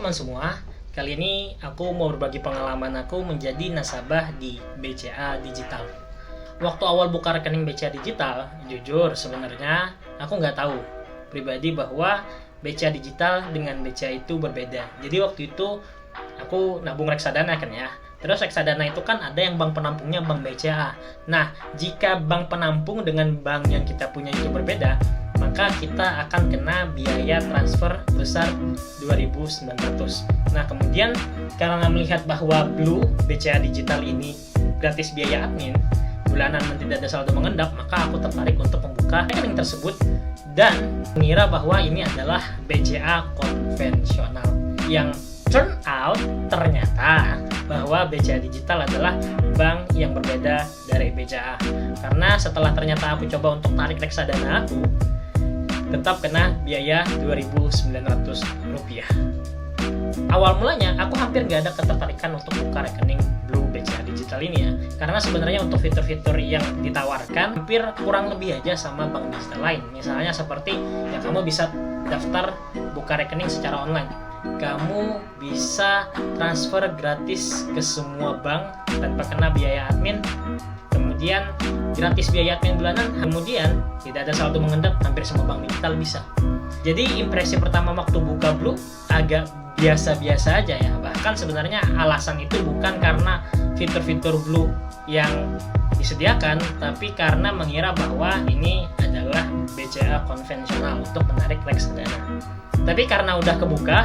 teman-teman semua, kali ini aku mau berbagi pengalaman aku menjadi nasabah di BCA Digital. Waktu awal buka rekening BCA Digital, jujur sebenarnya aku nggak tahu pribadi bahwa BCA Digital dengan BCA itu berbeda. Jadi waktu itu aku nabung reksadana kan ya. Terus reksadana itu kan ada yang bank penampungnya bank BCA. Nah, jika bank penampung dengan bank yang kita punya itu berbeda, maka kita akan kena biaya transfer besar 2.900. Nah, kemudian karena melihat bahwa Blue BCA Digital ini gratis biaya admin bulanan dan tidak ada saldo mengendap, maka aku tertarik untuk membuka rekening tersebut dan mengira bahwa ini adalah BCA konvensional. Yang turn out ternyata bahwa BCA Digital adalah bank yang berbeda dari BCA. Karena setelah ternyata aku coba untuk tarik reksadana aku, tetap kena biaya Rp2.900. Awal mulanya aku hampir nggak ada ketertarikan untuk buka rekening Blue BCA Digital ini ya, karena sebenarnya untuk fitur-fitur yang ditawarkan hampir kurang lebih aja sama bank digital lain. Misalnya seperti ya kamu bisa daftar buka rekening secara online, kamu bisa transfer gratis ke semua bank tanpa kena biaya admin, kemudian gratis biaya admin bulanan, kemudian tidak ada saldo mengendap, hampir semua bank digital bisa. Jadi impresi pertama waktu buka Blue agak biasa-biasa aja ya. Bahkan sebenarnya alasan itu bukan karena fitur-fitur Blue yang disediakan, tapi karena mengira bahwa ini adalah BCA konvensional untuk menarik reksadana. Tapi karena udah kebuka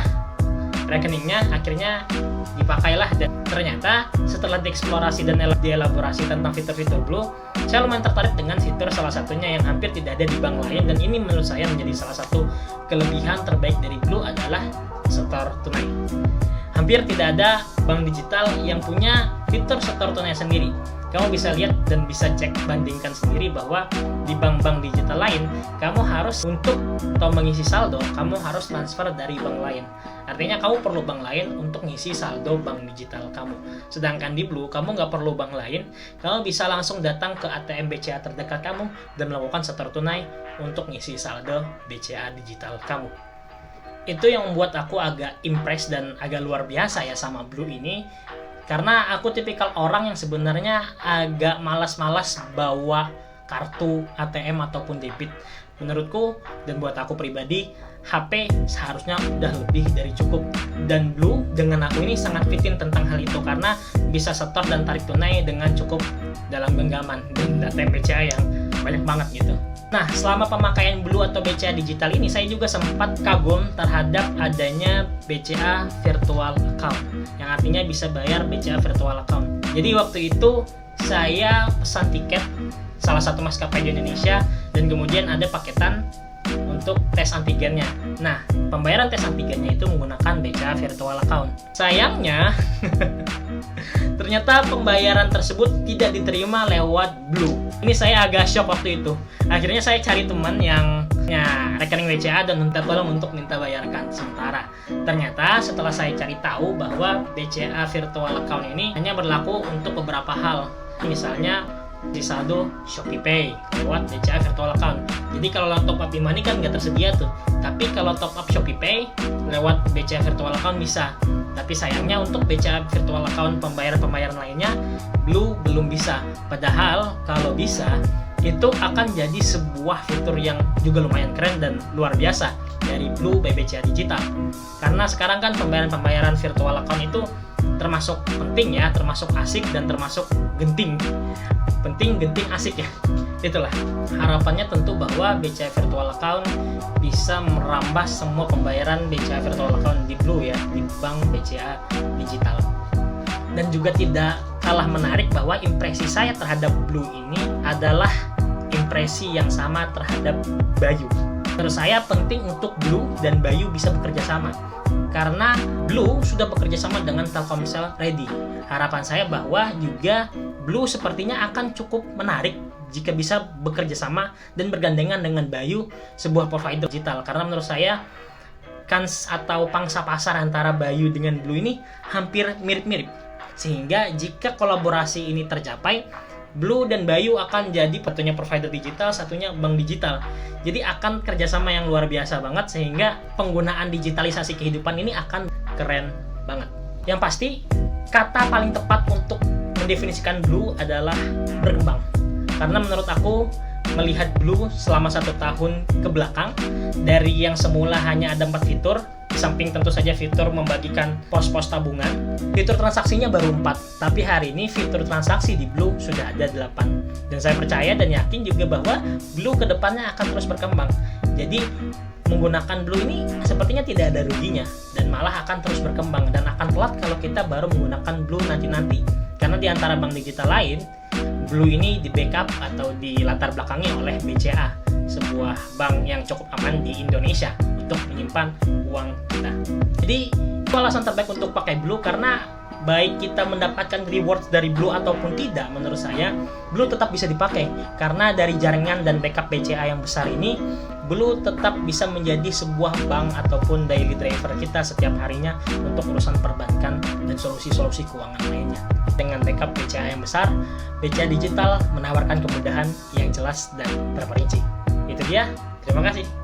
rekeningnya, akhirnya dipakailah, dan ternyata setelah dieksplorasi dan dielaborasi tentang fitur-fitur Blue, saya lumayan tertarik dengan fitur salah satunya yang hampir tidak ada di bank lain, dan ini menurut saya menjadi salah satu kelebihan terbaik dari Blue adalah setor tunai. Hampir tidak ada bank digital yang punya fitur setor tunai sendiri. Kamu bisa lihat dan bisa cek bandingkan sendiri bahwa di bank-bank digital lain, kamu harus untuk mengisi saldo, kamu harus transfer dari bank lain. Artinya kamu perlu bank lain untuk ngisi saldo bank digital kamu. Sedangkan di Blue, kamu nggak perlu bank lain, kamu bisa langsung datang ke ATM BCA terdekat kamu dan melakukan setor tunai untuk ngisi saldo BCA digital kamu. Itu yang membuat aku agak impress dan agak luar biasa ya sama Blue ini. Karena aku tipikal orang yang sebenarnya agak malas-malas bawa kartu ATM ataupun debit. Menurutku dan buat aku pribadi, HP seharusnya udah lebih dari cukup. Dan Blue dengan aku ini sangat fitin tentang hal itu, karena bisa setor dan tarik tunai dengan cukup dalam genggaman dan ATM BCA yang banyak banget gitu. Nah, selama pemakaian Blue atau BCA Digital ini, saya juga sempat kagum terhadap adanya BCA Virtual Account, yang artinya bisa bayar BCA Virtual Account. Jadi waktu itu saya pesan tiket salah satu maskapai di Indonesia, dan kemudian ada paketan untuk tes antigennya. Nah, pembayaran tes antigennya itu menggunakan BCA Virtual Account. Sayangnya, ternyata pembayaran tersebut tidak diterima lewat Blue. Ini saya agak shock waktu itu. Akhirnya saya cari teman yang punya rekening BCA dan minta tolong untuk minta bayarkan sementara. Ternyata setelah saya cari tahu bahwa BCA Virtual Account ini hanya berlaku untuk beberapa hal. Misalnya di saldo Shopee Pay lewat BCA Virtual Account. Jadi kalau top up e-money kan nggak tersedia tuh. Tapi kalau top up Shopee Pay lewat BCA Virtual Account bisa. Tapi sayangnya untuk BCA Virtual Account pembayaran lainnya Blue belum bisa. Padahal kalau bisa, itu akan jadi sebuah fitur yang juga lumayan keren dan luar biasa dari Blue by BCA Digital. Karena sekarang kan pembayaran virtual account itu termasuk penting ya, termasuk asik dan termasuk genting. Penting, genting, asik ya. Itulah harapannya tentu bahwa BCA Virtual Account bisa merambah semua pembayaran BCA Virtual Account di Blue ya, di bank BCA Digital. Dan juga tidak kalah menarik bahwa impresi saya terhadap Blue ini adalah impresi yang sama terhadap Bayu. Menurut saya penting untuk Blue dan Bayu bisa bekerja sama, karena Blue sudah bekerja sama dengan Telkomsel Ready. Harapan saya bahwa juga Blue sepertinya akan cukup menarik jika bisa bekerja sama dan bergandengan dengan Bayu, sebuah provider digital. Karena menurut saya kans atau pangsa pasar antara Bayu dengan Blue ini hampir mirip-mirip. Sehingga jika kolaborasi ini tercapai, Blue dan Bayu akan jadi satunya provider digital, satunya bank digital. Jadi akan kerjasama yang luar biasa banget, sehingga penggunaan digitalisasi kehidupan ini akan keren banget. Yang pasti, kata paling tepat untuk mendefinisikan Blue adalah berkembang. Karena menurut aku, melihat Blue selama 1 tahun ke belakang, dari yang semula hanya ada 4 fitur, di samping tentu saja fitur membagikan pos-pos tabungan, fitur transaksinya baru 4, tapi hari ini fitur transaksi di Blue sudah ada 8. Dan saya percaya dan yakin juga bahwa Blue kedepannya akan terus berkembang. Jadi menggunakan Blue ini sepertinya tidak ada ruginya, dan malah akan terus berkembang, dan akan telat kalau kita baru menggunakan Blue nanti-nanti. Karena di antara bank digital lain, Blue ini di backup atau di latar belakangi oleh BCA, sebuah bank yang cukup aman di Indonesia untuk menyimpan uang kita. Jadi itu alasan terbaik untuk pakai Blue, karena baik kita mendapatkan rewards dari Blue ataupun tidak, menurut saya Blue tetap bisa dipakai, karena dari jaringan dan backup BCA yang besar ini, Blue tetap bisa menjadi sebuah bank ataupun daily driver kita setiap harinya untuk urusan perbankan dan solusi-solusi keuangan lainnya. Dengan backup BCA yang besar, BCA Digital menawarkan kemudahan yang jelas dan terperinci. Itu dia, terima kasih.